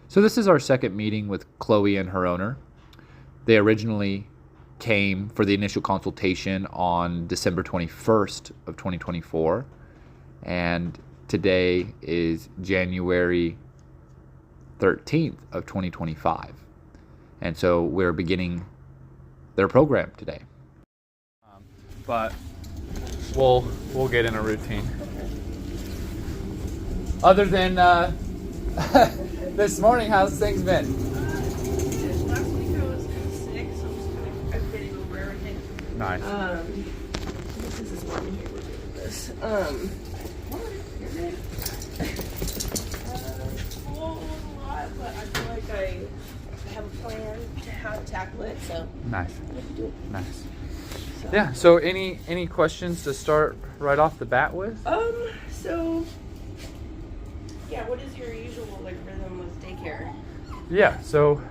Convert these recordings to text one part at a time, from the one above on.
So this is our second meeting with Chloe and her owner. They originally came for the initial consultation on December 21st of 2024, and today is January 13th of 2025. And so we're beginning their program today. But we'll get in a routine. Other than this morning, how's things been? Last week I was kind of sick, so I'm getting over everything. Nice. This is this morning here. We're doing this. You're good. School was a lot, but I feel like I have a plan to how to tackle it. So Nice. let's do it. Nice. So. Yeah. So any questions to start right off the bat with? So yeah, what is your usual rhythm with daycare? Yeah. So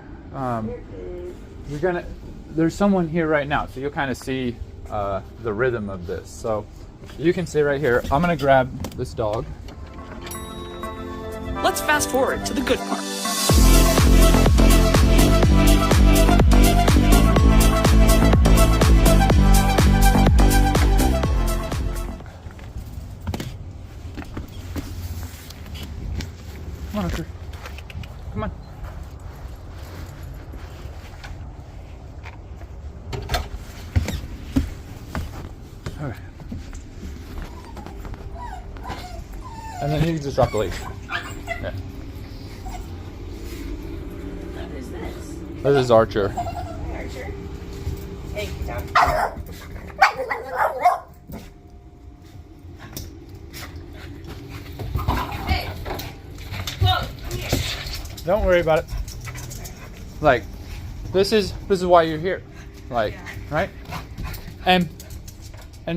there's someone here right now, so you'll kind of see the rhythm of this. So you can stay right here. I'm gonna grab this dog. Let's fast forward to the good part. Come on, Archer. Come on. Okay. And then you can just drop the leash. Yeah. What is this? This is Archer. Hi, Archer. Hey, get down. Hey, Chloe, come here. Don't worry about it. Like, this is why you're here. Like, Yeah. right? And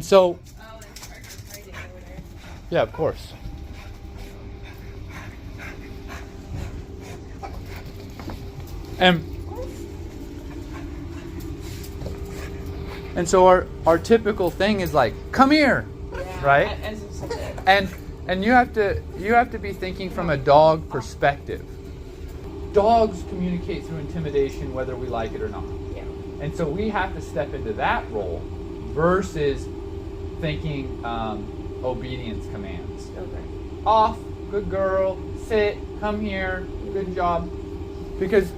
so, Oh, it's Archer's hiding over there. yeah, of course. And so our typical thing is like, come here, Yeah, right? As if such a And you have to be thinking from a dog perspective. Dogs communicate through intimidation whether we like it or not. yeah. And so we have to step into that role versus thinking obedience commands. Okay. Off, good girl, sit, come here, good job. Because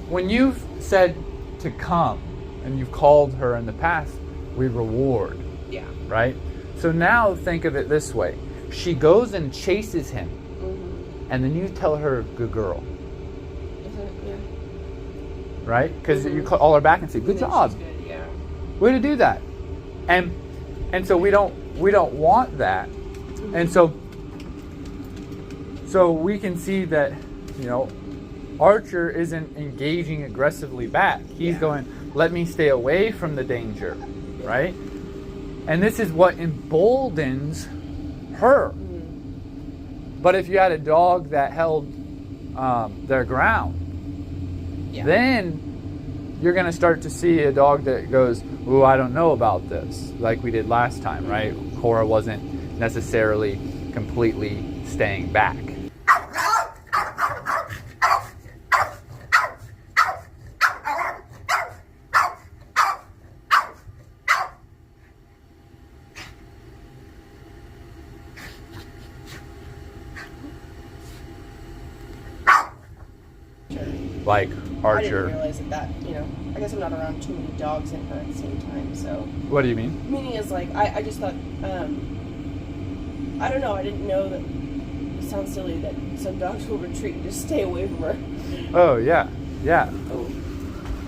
when you've said to come and you've called her in the past, we reward, Yeah. right? So now think of it this way. She goes and chases him, Mm-hmm. and then you tell her, good girl, Is it? Yeah. right? Because Mhm. you call her back and say, good And then job. she's good, yeah. Way to do that. And so we don't want that. And so we can see that, Archer isn't engaging aggressively back. He's Yeah. going, let me stay away from the danger, right? And this is what emboldens her. Mm. But if you had a dog that held their ground, Yeah. then you're going to start to see a dog that goes, ooh, I don't know about this, like we did last time, right? Cora wasn't necessarily completely staying back. Like I Archer. didn't realize that, I guess I'm not around too many dogs in her at the same time, so. What do you mean? Meaning is I just thought, I don't know, I didn't know that, it sounds silly that some dogs will retreat and just stay away from her. Oh, yeah. Yeah. Oh.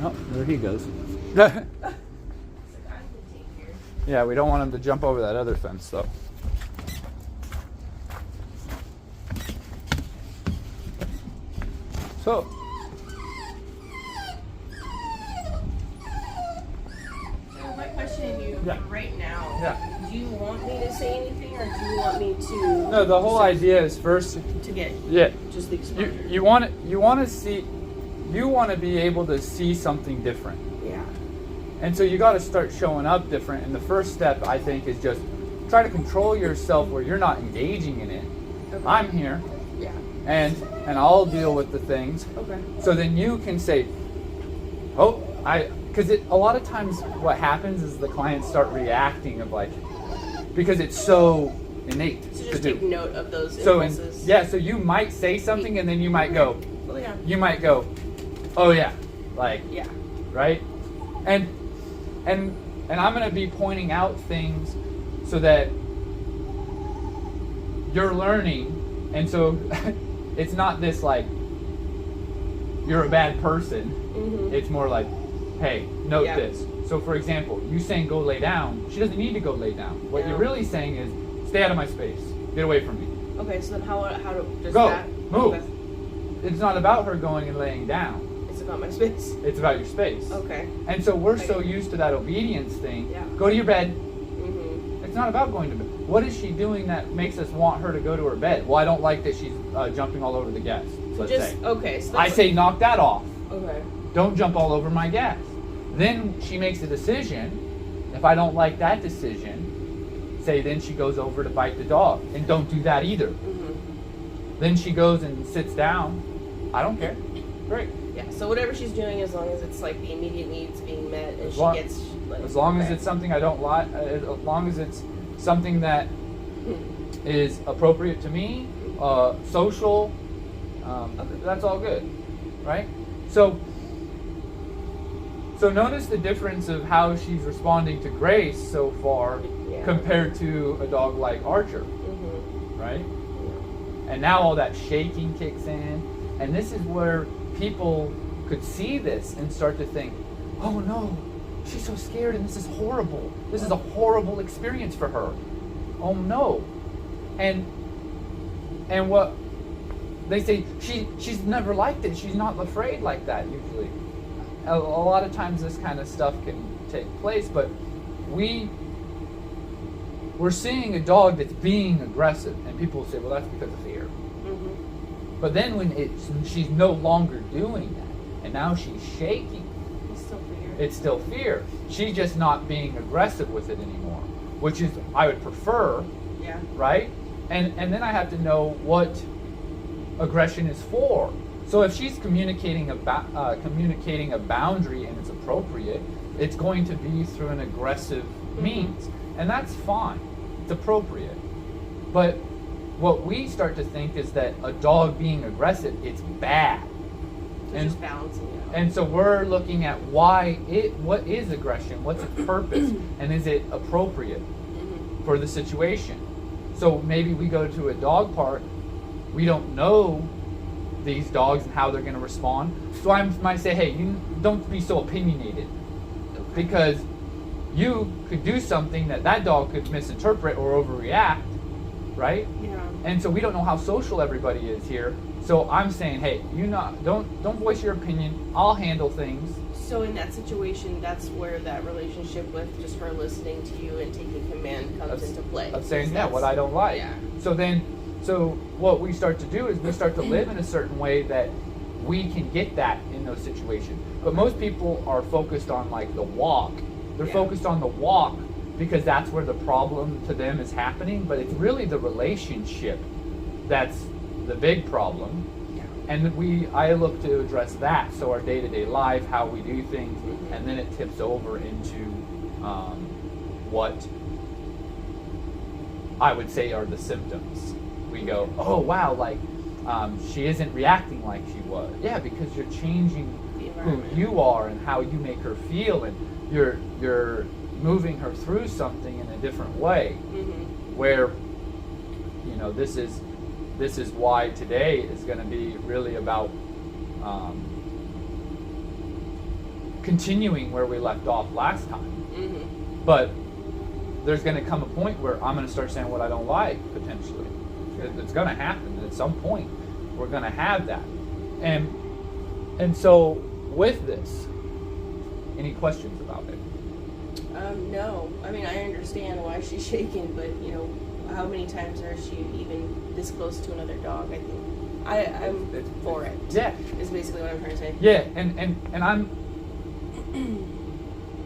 Oh, there he goes. It's like, I'm the team here. Yeah, we don't want him to jump over that other fence, though. So, So my question to you Yeah. right now, Yeah. do you want me to say anything or do you want me to no, the whole idea is first, to get yeah, just the exposure? you want to see, you want to be able to see something different. Yeah. And so you got to start showing up different. And the first step, I think, is just try to control yourself where you're not engaging in it. Okay. I'm here, Yeah. and I'll deal with the things. Okay. So then you can say, oh, because a lot of times what happens is the clients start reacting of like, because it's so innate So to just do. take note of those So impulses. so you might say something and then you might go, Well, yeah. oh yeah, like, Yeah. right? And I'm going to be pointing out things so that you're learning, and so it's not this like you're a bad person. Mm-hmm. It's more like, hey, note Yeah. this. So for example, you saying go lay down, she doesn't need to go lay down. What Yeah. you're really saying is stay out of my space. Get away from me. Okay, so then how do does Go. that Move. Okay. It's not about her going and laying down. It's about my space. It's about your space. Okay. And so we're so Okay. used to that obedience thing. Yeah. Go to your bed. Mm-hmm. It's not about going to bed. What is she doing that makes us want her to go to her bed? Well, I don't like that she's jumping all over the guests, let's say. Okay. So I that's say knock that off. Okay. Don't jump all over my guests. Then she makes a decision. If I don't like that decision, say then she goes over to bite the dog. And don't do that either. Mm-hmm. Then she goes and sits down. I don't care. Great. Yeah. So whatever she's doing, as long as it's like the immediate needs being met, and As she long- gets. Like, As long as okay. it's something I don't like, as long as it's something that is appropriate to me, social, that's all good, right? So notice the difference of how she's responding to Grace so far Yeah. compared to a dog like Archer, Mm-hmm. right? And now all that shaking kicks in, and this is where people could see this and start to think, oh no, she's so scared and this is horrible. This is a horrible experience for her. Oh no. And what they say, she's never liked it. She's not afraid like that usually. A lot of times this kind of stuff can take place, but we're seeing a dog that's being aggressive, and people will say, well, that's because of fear. Mm-hmm. But then when she's no longer doing that, and now she's shaking, It's still weird. it's still fear. She's just not being aggressive with it anymore, which is I would prefer, Yeah. right? And then I have to know what aggression is for. So if she's communicating a boundary and it's appropriate, it's going to be through an aggressive means, and that's fine. It's appropriate. But what we start to think is that a dog being aggressive, it's bad. It's just balancing it out. And so we're looking at what is aggression, what's its purpose, and is it appropriate Mm-hmm. for the situation. So maybe we go to a dog park, we don't know these dogs and how they're going to respond. So I might say, hey, you don't be so opinionated, because you could do something that dog could misinterpret or overreact, right? Yeah. And so we don't know how social everybody is here. So I'm saying, hey, don't voice your opinion. I'll handle things. So in that situation, that's where that relationship with just her listening to you and taking command comes into play. Of saying, Because what I don't like. Yeah. So what we start to do is we start to live in a certain way that we can get that in those situations. But most people are focused on like the walk. They're Yeah. focused on the walk because that's where the problem to them is happening. But it's really the relationship that's the big problem. Yeah. And I look to address that. So our day-to-day life, how we do things, and then it tips over into what I would say are the symptoms. We go, oh wow, like she isn't reacting like she was. Yeah, because you're changing who you are and how you make her feel, and you're moving her through something in a different way. Mm-hmm. Where, this is why today is going to be really about continuing where we left off last time. Mm-hmm. But there's going to come a point where I'm going to start saying what I don't like, potentially. It's going to happen at some point. We're going to have that. And so with this, any questions about it? No. I mean, I understand why she's shaking, but how many times are she even this close to another dog? I think I'm for it. Yeah. Is basically what I'm trying to say. Yeah, and I'm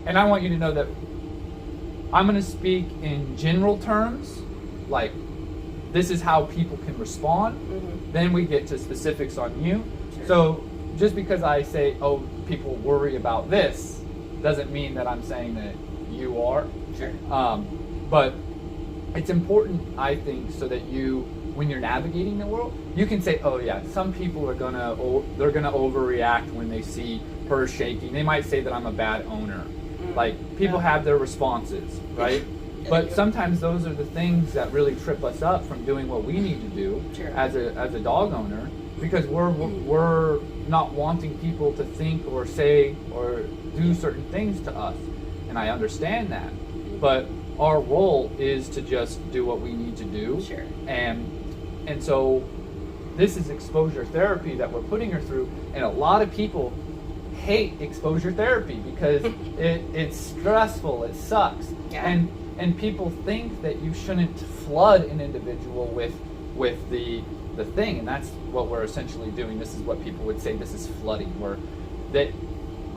and I want you to know that I'm going to speak in general terms, like this is how people can respond. Then we get to specifics on you. Sure. So just because I say, oh, people worry about this, doesn't mean that I'm saying that you are. Sure. But it's important, I think, so that you, when you're navigating the world, you can say, oh yeah, some people are they're gonna overreact when they see her shaking. They might say that I'm a bad owner. Like, people have their responses, right? But sometimes those are the things that really trip us up from doing what we need to do Sure. as a dog owner, because we're not wanting people to think or say or do certain things to us. And I understand that. But our role is to just do what we need to do. Sure. And so this is exposure therapy that we're putting her through, and a lot of people hate exposure therapy because it's stressful, it sucks. Yeah. And people think that you shouldn't flood an individual with the thing, and that's what we're essentially doing. This is what people would say, this is flooding, where that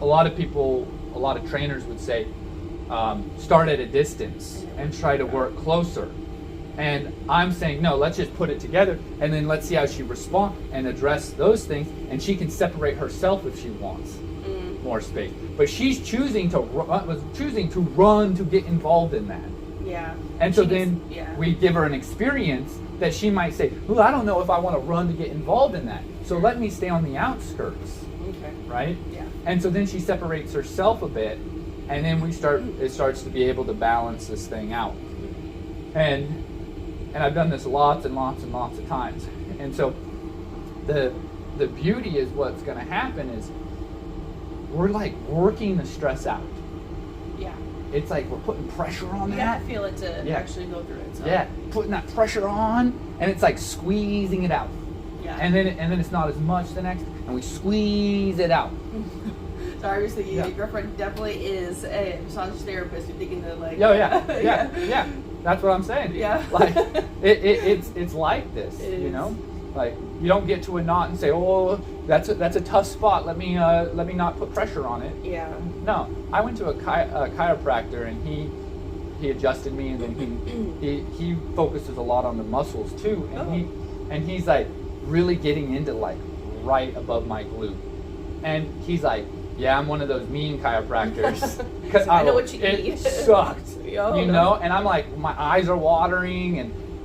a lot of trainers would say, start at a distance and try to work closer. And I'm saying, no, let's just put it together, and then let's see how she responds and address those things, and she can separate herself if she wants more space. But she's choosing to run to get involved in that. Yeah. And so then we give her an experience that she might say, "Ooh, I don't know if I want to run to get involved in that. So let me stay on the outskirts." Okay. Right? Yeah. And so then she separates herself a bit, and then it starts to be able to balance this thing out. And I've done this lots and lots and lots of times. And so the beauty is what's going to happen is we're like working the stress out. Yeah. It's like we're putting pressure on You that. have to feel it to actually go through it. So. Yeah, putting that pressure on, and it's like squeezing it out. Yeah. And then it's not as much the next, and we squeeze it out. So obviously your girlfriend definitely is a massage therapist. You're thinking that like. Oh yeah. That's what I'm saying. Yeah. Like it's like this, you know. Like, you don't get to a knot and say, "Oh, that's a tough spot. Let me not put pressure on it." Yeah. No, I went to a chiropractor, and he adjusted me, and then he focuses a lot on the muscles too, and he's like really getting into like right above my glute, and he's like, "Yeah, I'm one of those mean chiropractors because I know what you it eat." sucked, Oh, you know." And I'm like, my eyes are watering,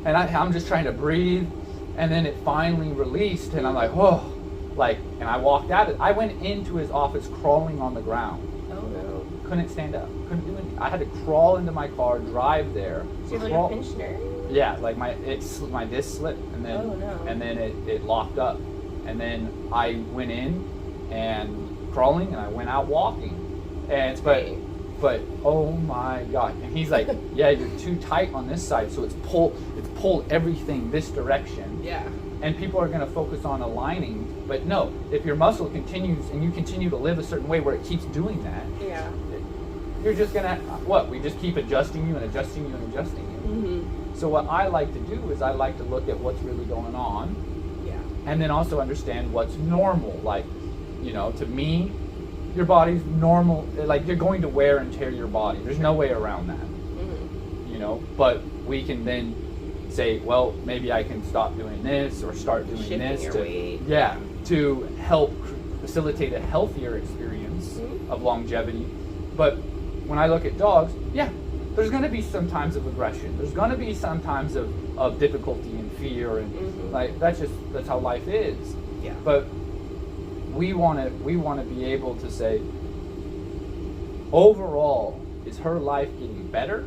and I'm just trying to breathe. And then it finally released, and I'm like, whoa, like, and I walked out. I went into his office crawling on the ground. Oh no. Couldn't stand up. Couldn't do anything. I had to crawl into my car, drive there. So you have like a pinched nerve? Yeah, like my disc slipped, and then and then it locked up, and then I went in and crawling, and I went out walking, and but oh my God! And he's like, yeah, you're too tight on this side, so it's pulled everything this direction. Yeah. And people are going to focus on aligning, but no, if your muscle continues and you continue to live a certain way where it keeps doing that, you're just going to, we just keep adjusting you and adjusting you and adjusting you. Mm-hmm. So what I like to do is I like to look at what's really going on, and then also understand what's normal. Like, you know, to me, your body's normal, like you're going to wear and tear your body. There's no way around that. Mm-hmm. You know, but we can then say, well, maybe I can stop doing this or start doing Shifting this your weight. to help facilitate a healthier experience of longevity. But when I look at dogs, there's going to be some times of aggression. There's going to be some times of difficulty and fear, and like that's how life is. Yeah. But we want to be able to say, overall, is her life getting better?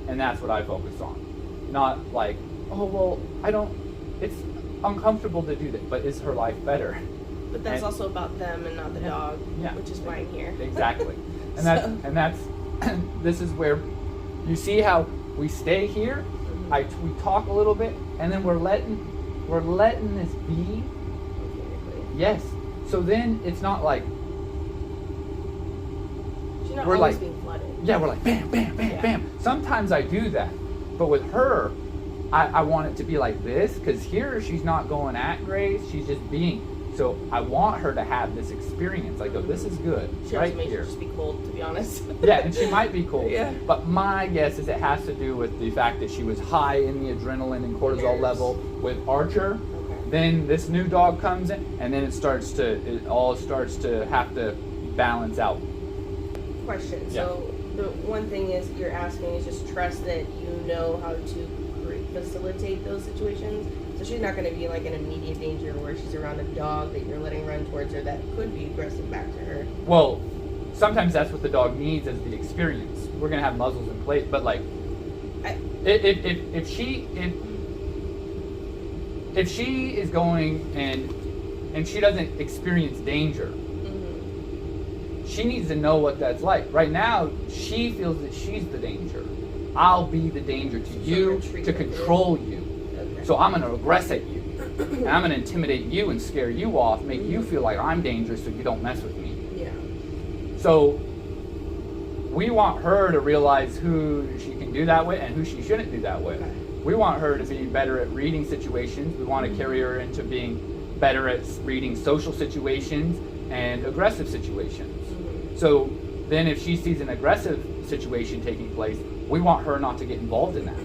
And that's what I focus on. Not like, oh, well, it's uncomfortable to do that, but is her life better? But that's also about them and not the dog, which is why I'm here. Exactly. And that's this is where you see how we stay here, we talk a little bit, and then we're letting this be. Yes. So then it's not like She's not we're always like being flooded. Yeah, we're like bam, bam, bam, bam. Sometimes I do that, but with her, I want it to be like this, because here she's not going at Grace, she's just being. So I want her to have this experience. Like, oh, this is good, She right also may here. just be cold, to be honest. Yeah, and she might be cold. Yeah. But my guess is it has to do with the fact that she was high in the adrenaline and cortisol Yes. level with Archer. Okay. Then this new dog comes in, and then it all starts to have to balance out. Question. Yeah. So the one thing is you're asking is just trust that you know how to facilitate those situations. So she's not going to be like in immediate danger where she's around a dog that you're letting run towards her that could be aggressive back to her. Well, sometimes that's what the dog needs as the experience. We're gonna have muzzles in place, but like, if she is going and she doesn't experience danger, Mm-hmm. she needs to know what that's like. Right now, she feels that she's the danger. I'll be the danger to you, retreat to with it. control you. Okay. So I'm gonna aggress at you. And I'm gonna intimidate you and scare you off, make you feel like I'm dangerous so you don't mess with me. Yeah. So we want her to realize who she can do that with and who she shouldn't do that with. Okay. We want her to be better at reading situations. We want to carry her into being better at reading social situations and aggressive situations. Mm-hmm. So then if she sees an aggressive situation taking place, we want her not to get involved in that.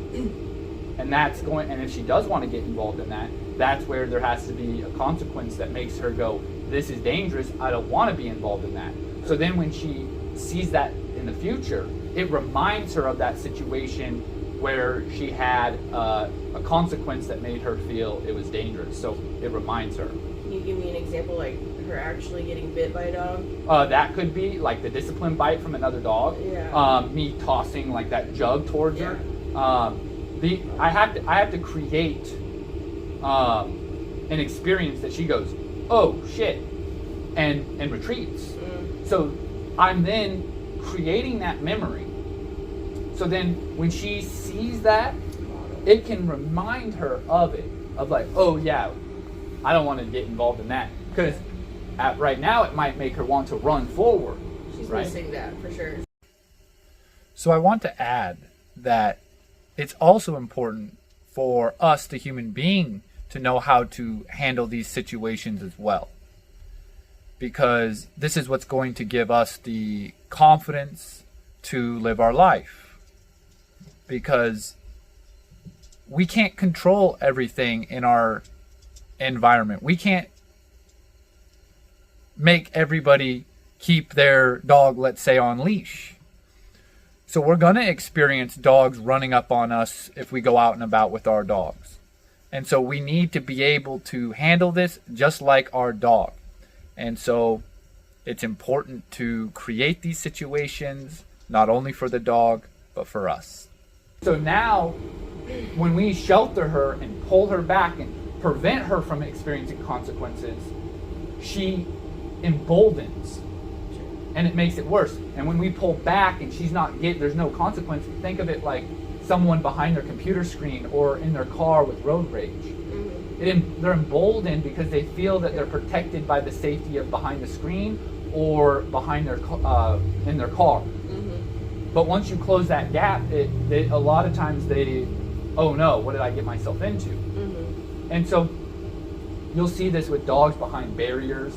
And if she does want to get involved in that, that's where there has to be a consequence that makes her go, this is dangerous, I don't want to be involved in that. So then when she sees that in the future, it reminds her of that situation where she had a consequence that made her feel it was dangerous. So it reminds her. Can you give me an example, like her actually getting bit by a dog? That could be like the discipline bite from another dog. Yeah. Me tossing like that jug towards Yeah. her. I have to create an experience that she goes, oh shit, and retreats. Mm. So I'm then creating that memory. So then when she sees that, it can remind her of it, of like, oh yeah, I don't want to get involved in that. Because right now it might make her want to run forward. She's right? missing that for sure. So I want to add that it's also important for us, the human being, to know how to handle these situations as well. Because this is what's going to give us the confidence to live our life. Because we can't control everything in our environment. We can't make everybody keep their dog, let's say, on leash. So we're going to experience dogs running up on us if we go out and about with our dogs. And so we need to be able to handle this just like our dog. And so it's important to create these situations, not only for the dog, but for us. So now, when we shelter her and pull her back and prevent her from experiencing consequences, she emboldens. And it makes it worse. And when we pull back and there's no consequence, think of it like someone behind their computer screen or in their car with road rage. Mm-hmm. They're emboldened because they feel that they're protected by the safety of behind the screen or behind their in their car. Mm-hmm. But once you close that gap, a lot of times oh no, what did I get myself into? Mm-hmm. And so you'll see this with dogs behind barriers,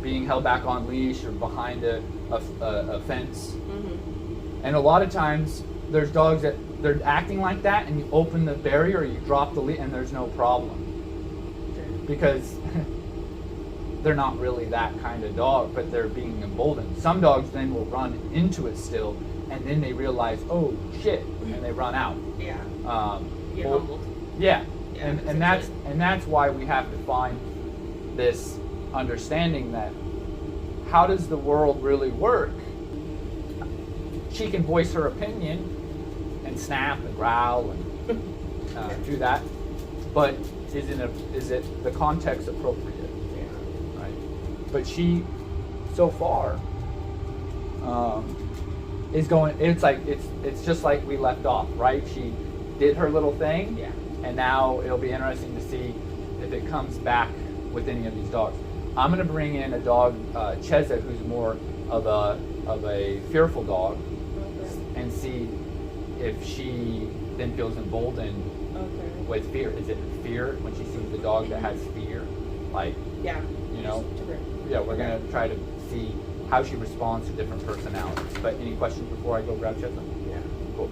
being held back on leash or behind a fence. Mm-hmm. And a lot of times there's dogs that they're acting like that, and you open the barrier or you drop the leash and there's no problem. Because they're not really that kind of dog, but they're being emboldened. Some dogs then will run into it still, and then they realize, oh shit, and they run out. Yeah. Get Or- humbled. Yeah, Yeah, and that's why we have to find this understanding that how does the world really work? She can voice her opinion and snap and growl and do that, but is it the context appropriate? Yeah. Right? But she, so far, is going. It's just like we left off, right? She did her little thing, Yeah. and now it'll be interesting to see if it comes back with any of these dogs. I'm going to bring in a dog, Cheza, who's more of a fearful dog, Okay. and see if she then feels emboldened Okay. with fear. Is it fear when she sees the dog that has fear? Like, Yeah. You know, yeah, we're gonna try to see how she responds to different personalities. But any questions before I go grab Chesa? Yeah. Cool.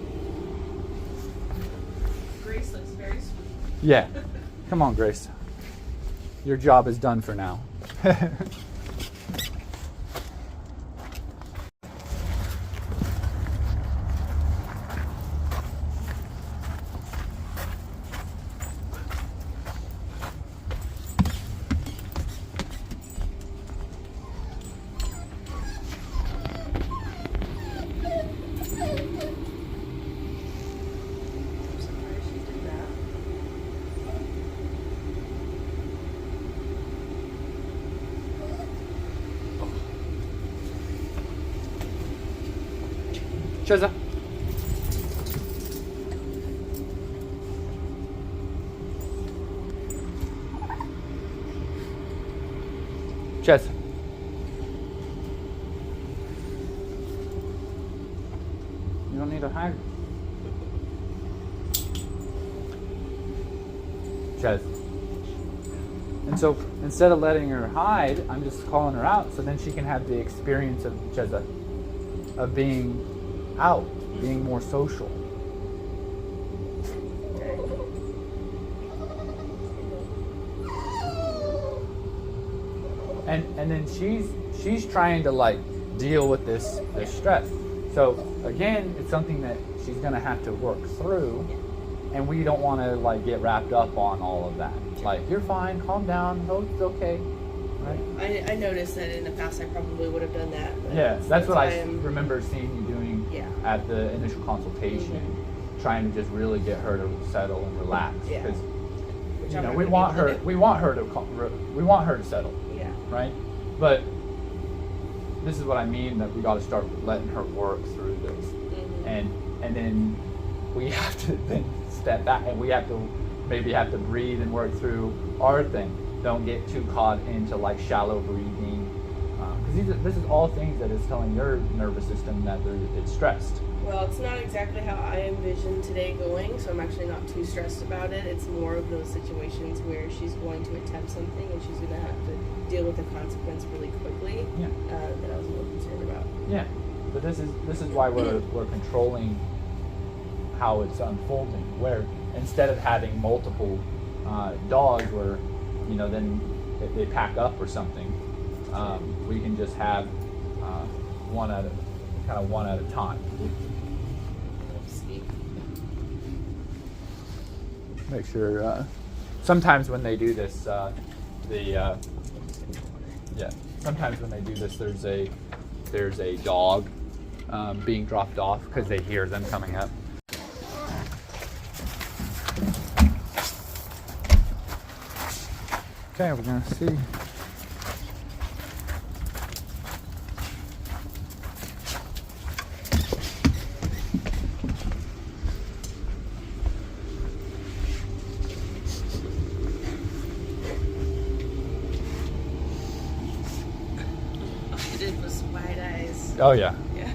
Grace looks very sweet. Yeah. Come on, Grace. Your job is done for now. I'm surprised she did that. Chesa. Chesa. You don't need a hug. Ches. And so instead of letting her hide, I'm just calling her out so then she can have the experience of Chesa, of being out, being more social. And then she's trying to like deal with this stress. So again, it's something that she's gonna have to work through, and we don't want to like get wrapped up on all of that. Like, you're fine, calm down, oh, it's okay, right? I noticed that in the past I probably would have done that. But Yeah, that's what I am remember seeing you doing Yeah. at the initial consultation, trying to just really get her to settle and relax. Yeah. Because which you I'm know not we gonna want be able her, to do. we want her to settle, Yeah. right? But this is what I mean, that we got to start letting her work through this, and then we have to then step back, and we have to breathe and work through our thing. Don't get too caught into like shallow breathing, because this is all things that is telling your nervous system that it's stressed. Well, it's not exactly how I envisioned today going, so I'm actually not too stressed about it. It's more of those situations where she's going to attempt something and she's going to have to deal with the consequence really quickly. Yeah. That I was a little concerned about. Yeah, but this is why we're controlling how it's unfolding. Where instead of having multiple dogs, where then if they pack up or something, we can just have one at a time. Make sure. Sometimes when they do this, sometimes when they do this, there's a dog being dropped off because they hear them coming up. Okay, we're gonna see. Oh yeah. Yeah.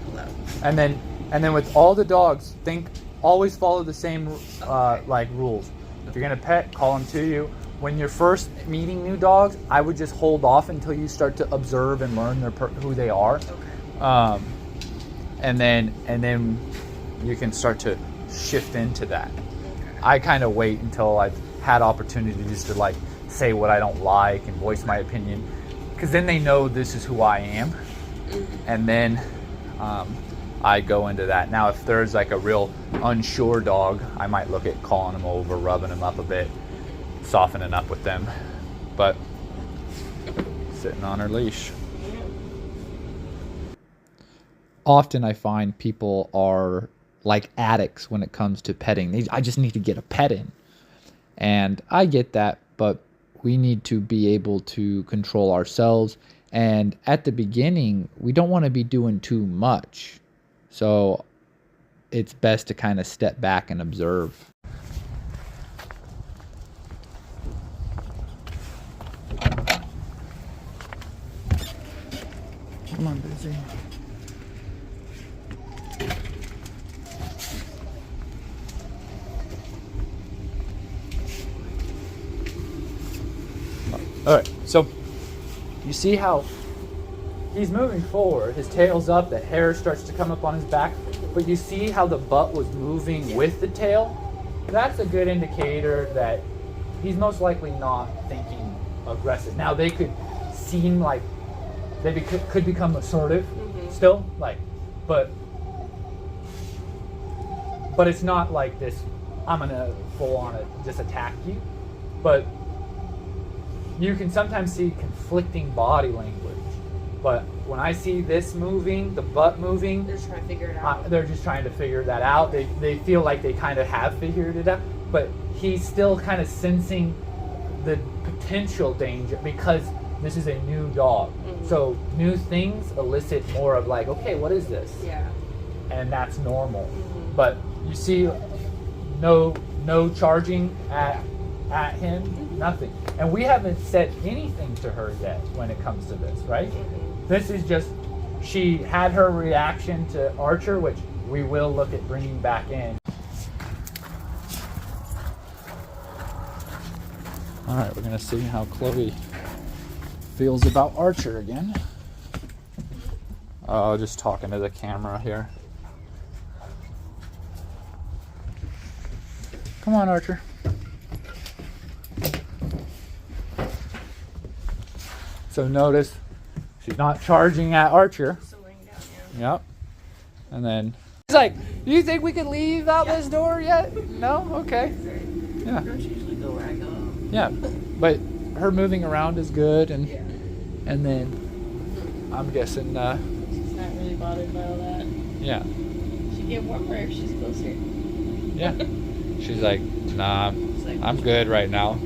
Hello. And then with all the dogs, always follow the same like rules. If you're gonna pet, call them to you. When you're first meeting new dogs, I would just hold off until you start to observe and learn who they are. Okay. And then you can start to shift into that. Okay. I kind of wait until I've had opportunity just to like say what I don't like and voice my opinion, because then they know this is who I am, and then I go into that. Now, if there's like a real unsure dog, I might look at calling them over, rubbing them up a bit, softening up with them, but sitting on her leash. Often I find people are like addicts when it comes to petting. I just need to get a pet in. And I get that, but we need to be able to control ourselves. And at the beginning, we don't want to be doing too much. So it's best to kind of step back and observe. Come on, Busy. So you see how he's moving forward, his tail's up, the hair starts to come up on his back, but you see how the butt was moving with the tail? That's a good indicator that he's most likely not thinking aggressive. Now they could seem like they could become assertive still, like, but it's not like this, I'm gonna full on just attack you. But you can sometimes see conflicting body language. But when I see this moving, the butt moving, They're just trying to figure it out. they're just trying to figure that out. They feel like they kind of have figured it out. But he's still kind of sensing the potential danger because this is a new dog. So new things elicit more of like, okay, what is this? Yeah. And that's normal. But you see no charging at him, nothing. And we haven't said anything to her yet when it comes to this, right? This is just, she had her reaction to Archer, which we will look at bringing back in. All right, we're gonna see how Chloe feels about Archer again. Oh, just talking to the camera here. Come on, Archer. So notice she's not charging at Archer. Still laying down, Yep. And then he's like, do you think we could leave out this door yet? No? Okay. Yeah. Don't usually go where I go. Yeah. But her moving around is good, and then I'm guessing She's not really bothered by all that. yeah. She'd get warmer if she's closer. Yeah. She's like, nah, She's like, I'm good right now.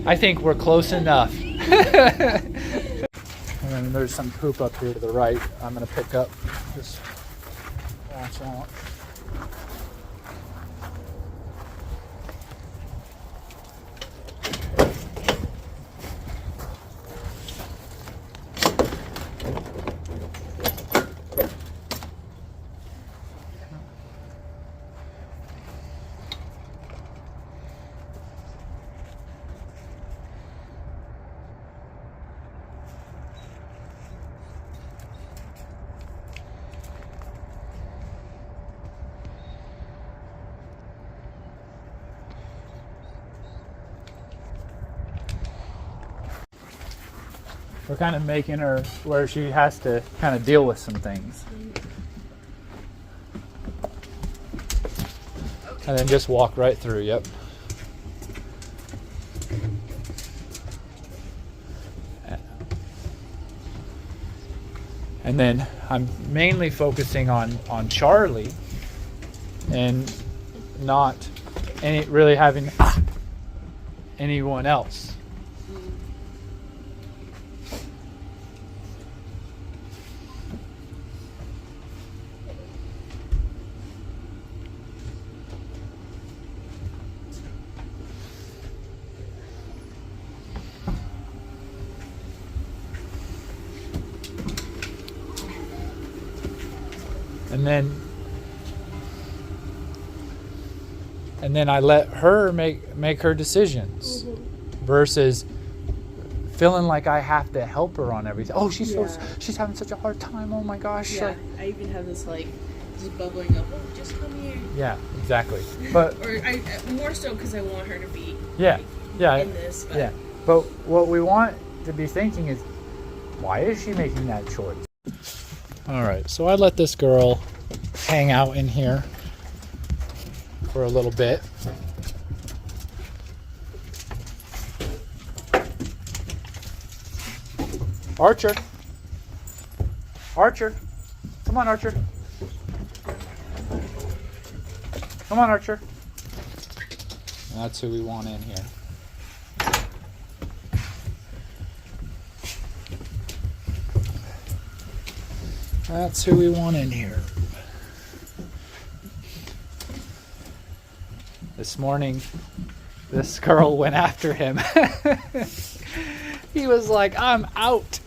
I think we're close enough. And then there's some poop up here to the right. I'm gonna pick up. Just watch out. We're kind of making her where she has to kind of deal with some things. And then just walk right through, yep. And then I'm mainly focusing on Charlie and not really having anyone else. And then I let her make her decisions versus feeling like I have to help her on everything. Oh, she's having such a hard time. Oh my gosh. Yeah, I even have this like just bubbling up. Oh, just come here. Yeah, exactly. But or I more so because I want her to be in this. But. Yeah. But what we want to be thinking is, why is she making that choice? All right, so I let this girl hang out in here for a little bit. Archer. Archer. Come on, Archer. Come on, Archer. That's who we want in here. That's who we want in here. This morning, this girl went after him. He was like, I'm out.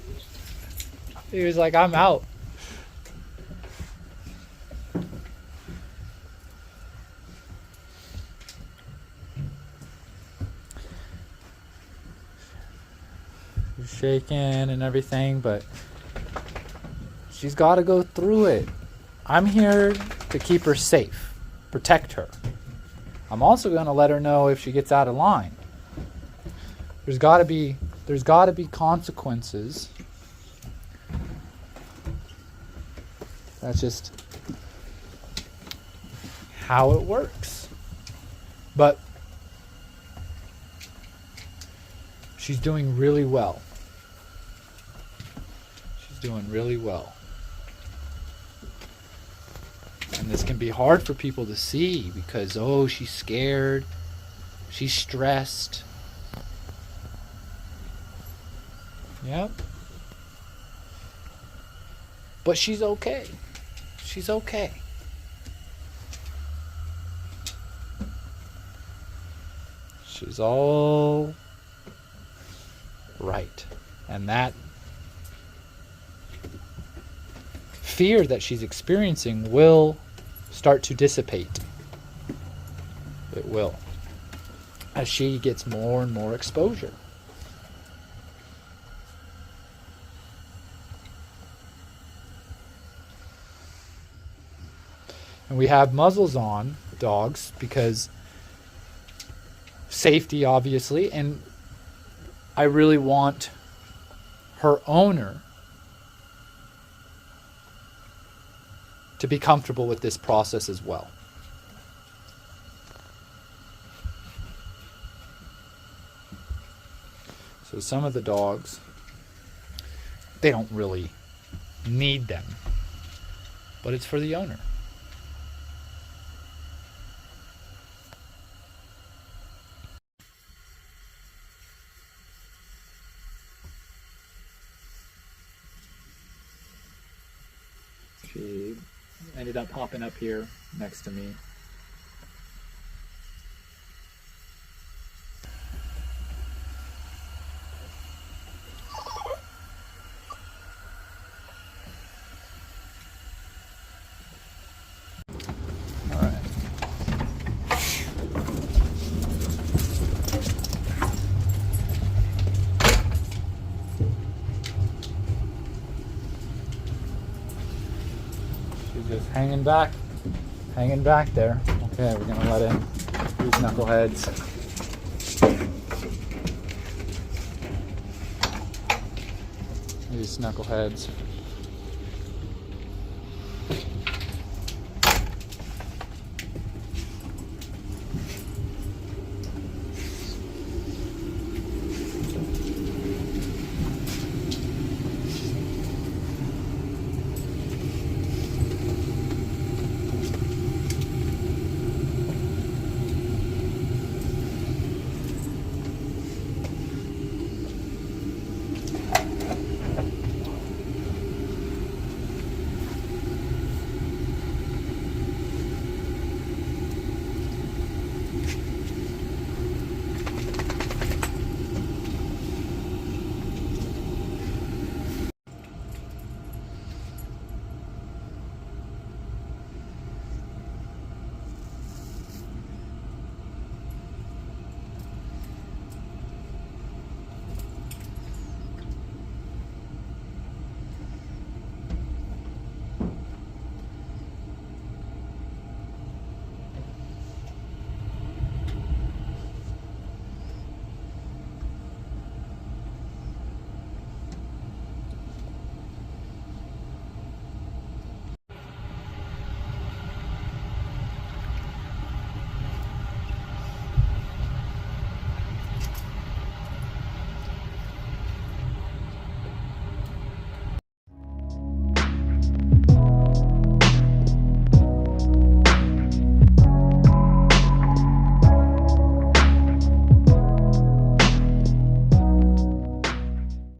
He was like, I'm out. shaking and everything, but she's got to go through it. I'm here to keep her safe, protect her. I'm also going to let her know if she gets out of line. There's got to be consequences. That's just how it works. But she's doing really well. She's doing really well. And this can be hard for people to see because, oh, she's scared. She's stressed. Yep. But she's okay. She's okay. She's all right. And that fear that she's experiencing will start to dissipate. It will. As she gets more and more exposure. And we have muzzles on dogs because safety, obviously, and I really want her owner to be comfortable with this process as well. So some of the dogs, they don't really need them, but it's for the owner. She ended up popping up here next to me. All right. Just hanging back there. Okay, we're gonna let in these knuckleheads. These knuckleheads.